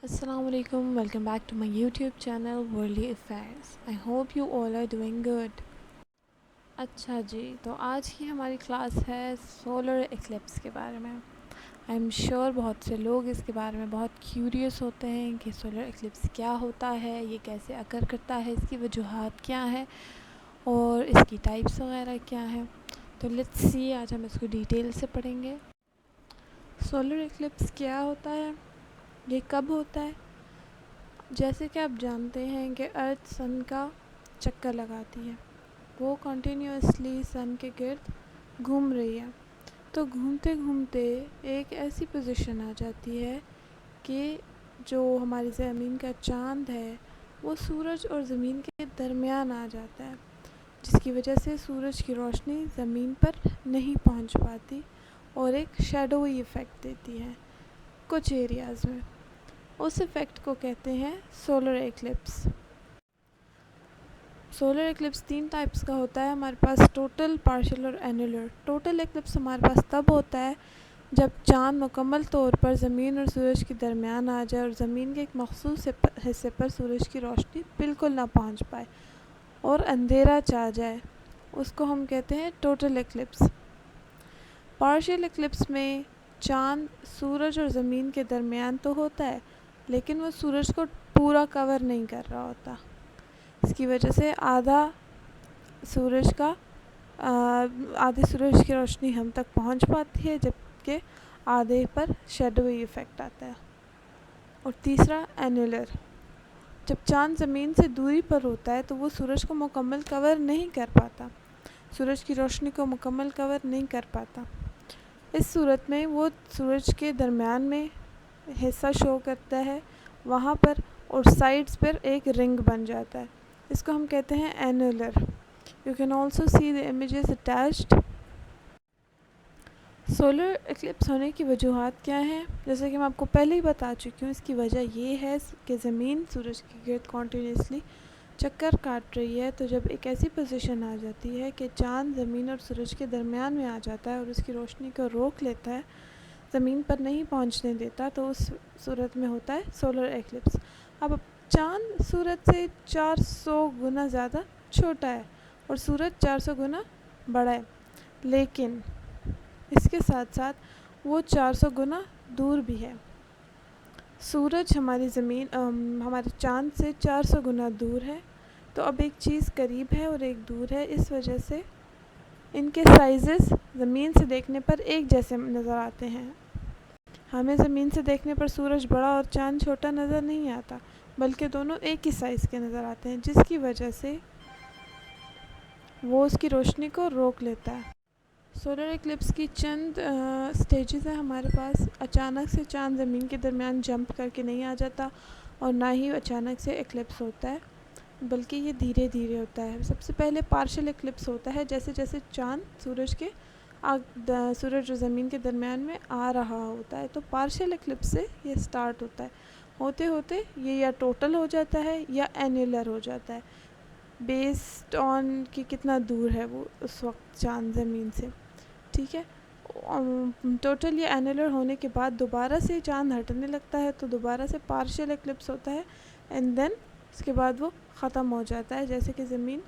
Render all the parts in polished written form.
Assalamualaikum, welcome back to my YouTube channel Worldly Affairs. I hope you all are doing good. अच्छा जी, तो आज की हमारी class है सोलर एक्लिप्स के बारे में। आई एम श्योर बहुत से लोग इसके बारे में बहुत क्यूरियस होते हैं कि सोलर एक्लिप्स क्या होता है, ये कैसे अकर करता है, इसकी वजूहात क्या है और इसकी टाइप्स वगैरह क्या हैं। तो लेट्स सी, आज हम इसको डिटेल से पढ़ेंगे। सोलर एक्लिप्स क्या होता है, ये कब होता है। जैसे कि आप जानते हैं कि अर्थ सन का चक्कर लगाती है, वो कंटिन्यूसली सन के गिर्द घूम रही है। तो घूमते घूमते एक ऐसी पोजीशन आ जाती है कि जो हमारी ज़मीन का चाँद है वो सूरज और ज़मीन के दरमियान आ जाता है, जिसकी वजह से सूरज की रोशनी ज़मीन पर नहीं पहुंच पाती और एक शैडोई इफ़ेक्ट देती है कुछ एरियाज़ में। उस इफ़ेक्ट को कहते हैं solar eclipse. Solar eclipse 3 types का होता है हमारे पास, टोटल, पार्शियल और एनुलर। टोटल एक्लिप्स हमारे पास तब होता है जब चाँद मुकम्मल तौर पर ज़मीन और सूरज के दरमियान आ जाए और ज़मीन के एक मखसूस हिस्से पर सूरज की रोशनी बिल्कुल ना पहुंच पाए और अंधेरा छा जाए, उसको हम कहते हैं टोटल एक्लिप्स। पार्शियल एक्लिप्स में चाँद सूरज और ज़मीन के दरमियान तो होता है, लेकिन वो सूरज को पूरा कवर नहीं कर रहा होता। इसकी वजह से सूरज का आधे सूरज की रोशनी हम तक पहुंच पाती है, जबकि आधे पर शैडोई इफ़ेक्ट आता है। और तीसरा एनुलर, जब चाँद ज़मीन से दूरी पर होता है तो वो सूरज को मुकम्मल कवर नहीं कर पाता, सूरज की रोशनी को मुकम्मल कवर नहीं कर पाता। इस सूरत में वो सूरज के दरमियान में हिस्सा शो करता है वहाँ पर, और साइड्स पर एक रिंग बन जाता है, इसको हम कहते हैं annular. You can also see the images attached. Solar eclipse होने की वजूहात क्या हैं, जैसे कि मैं आपको पहले ही बता चुकी हूँ। इसकी वजह ये है कि ज़मीन सूरज के गिर्द कॉन्टीन्यूसली चक्कर काट रही है, तो जब एक ऐसी पोजीशन आ जाती है कि चाँद ज़मीन और सूरज के दरमियान में आ जाता है और उसकी रोशनी को रोक लेता है, ज़मीन पर नहीं पहुंचने देता, तो उस सूरत में होता है सोलर एक्लिप्स। अब चाँद सूरज से 400 गुना ज़्यादा छोटा है और सूरज 400 गुना बड़ा है, लेकिन इसके साथ साथ वो 400 गुना दूर भी है। सूरज हमारे चाँद से 400 गुना दूर है, तो अब एक चीज़ करीब है और एक दूर है, इस वजह से इनके साइज़ेस ज़मीन से देखने पर एक जैसे नज़र आते हैं। हमें ज़मीन से देखने पर सूरज बड़ा और चाँद छोटा नज़र नहीं आता, बल्कि दोनों एक ही साइज़ के नज़र आते हैं, जिसकी वजह से वो उसकी रोशनी को रोक लेता है। सोलर एक्लिप्स की चंद स्टेजेस हैं हमारे पास। अचानक से चाँद ज़मीन के दरमियान जंप करके नहीं आ जाता और ना ही अचानक से एक्लिप्स होता है, बल्कि ये धीरे धीरे होता है। सबसे पहले पार्शियल एक्लिप्स होता है, जैसे जैसे चाँद सूरज और ज़मीन के दरमियान में आ रहा होता है, तो पार्शियल एक्लिप्स से ये स्टार्ट होता है। होते होते ये या टोटल हो जाता है या एनुलर हो जाता है, बेस्ड ऑन कि कितना दूर है वो उस वक्त चाँद ज़मीन से। ठीक है, टोटल या एनुलर होने के बाद दोबारा से चाँद हटने लगता है, तो दोबारा से पार्शियल एक्लिप्स होता है, एंड देन उसके बाद वो ख़त्म हो जाता है, जैसे कि ज़मीन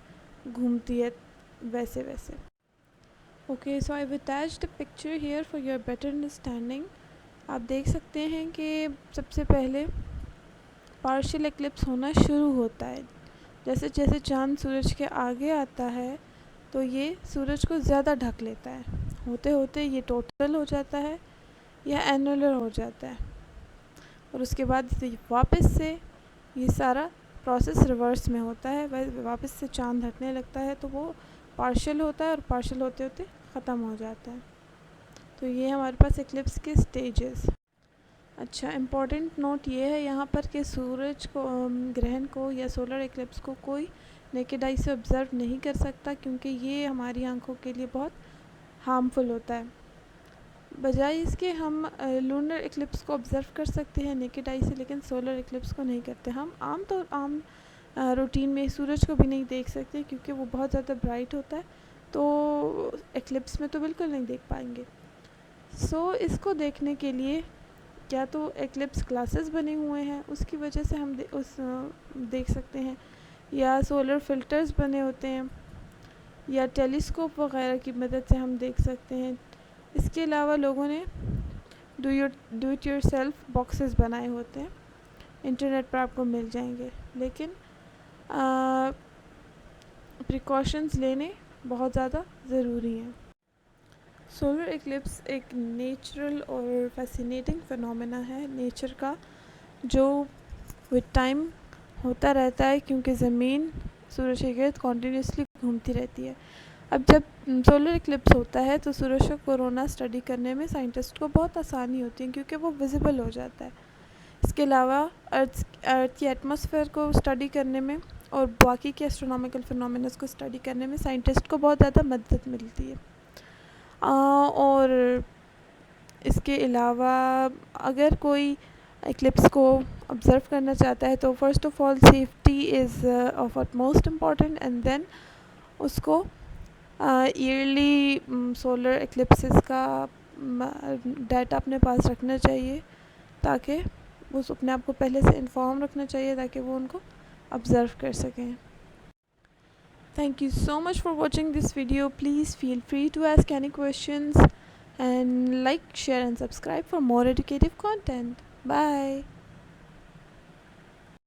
घूमती है वैसे वैसे। Okay, so I have attached the picture here for your better understanding. आप देख सकते हैं कि सबसे पहले पार्शियल एक्लिप्स होना शुरू होता है। जैसे जैसे चाँद सूरज के आगे आता है तो ये सूरज को ज़्यादा ढक लेता है, होते होते ये टोटल हो जाता है या एनुलर हो जाता है, और उसके बाद वापस से ये सारा प्रोसेस रिवर्स में होता है। वापस से चाँद हटने लगता है तो वो पार्शियल होता है और पार्शियल होते होते ख़त्म हो जाता है। तो ये हमारे पास एक्लिप्स के स्टेजेस। अच्छा, इम्पॉर्टेंट नोट ये है यहाँ पर कि सूरज को ग्रहण को या सोलर एक्लिप्स को कोई नेकेड आई से ऑब्ज़र्व नहीं कर सकता, क्योंकि ये हमारी आंखों के लिए बहुत हार्मफुल होता है। बजाय इसके हम लूनर एक्लिप्स को ऑब्ज़र्व कर सकते हैं नेकेड आई से, लेकिन सोलर एक्लिप्स को नहीं करते। हम आम रूटीन में सूरज को भी नहीं देख सकते, क्योंकि वो बहुत ज़्यादा ब्राइट होता है, तो एक्लिप्स में तो बिल्कुल नहीं देख पाएंगे। इसको देखने के लिए क्या तो एक्लिप्स क्लासेस बने हुए हैं उसकी वजह से हम देख सकते हैं, या सोलर फिल्टर्स बने होते हैं, या टेलीस्कोप वगैरह की मदद से हम देख सकते हैं। इसके अलावा लोगों ने डू इट योरसेल्फ बॉक्सेस बनाए होते हैं, इंटरनेट पर आपको मिल जाएंगे, लेकिन प्रिकॉशंस लेने बहुत ज़्यादा ज़रूरी हैं। सोलर इक्लिप्स एक नेचुरल और फैसिनेटिंग फिनोमेना है नेचर का, जो विद टाइम होता रहता है, क्योंकि ज़मीन सूरज के गिर्द कॉन्टीन्यूसली घूमती रहती है। अब जब सोलर इक्लिप्स होता है तो सूरज का कोरोना स्टडी करने में साइंटिस्ट को बहुत आसानी होती है, क्योंकि वो विजिबल हो जाता है। इसके अलावा अर्थ की एटमॉस्फेयर को स्टडी करने में और बाकी के एस्ट्रोनॉमिकल फिनोमेनस को स्टडी करने में साइंटिस्ट को बहुत ज़्यादा मदद मिलती है। और इसके अलावा अगर कोई इक्लिप्स को ऑब्ज़र्व करना चाहता है तो first of all safety is of utmost important, and then उसको ईयरली सोलर इक्लिप्सेस का डाटा अपने पास रखना चाहिए, ताकि वो अपने आप को पहले से इन्फॉर्म रखना चाहिए ताकि वो उनको ऑब्ज़र्व कर सकें। Thank you so much for watching this video. Please feel free to ask any questions and like, share and subscribe for more educative content. Bye.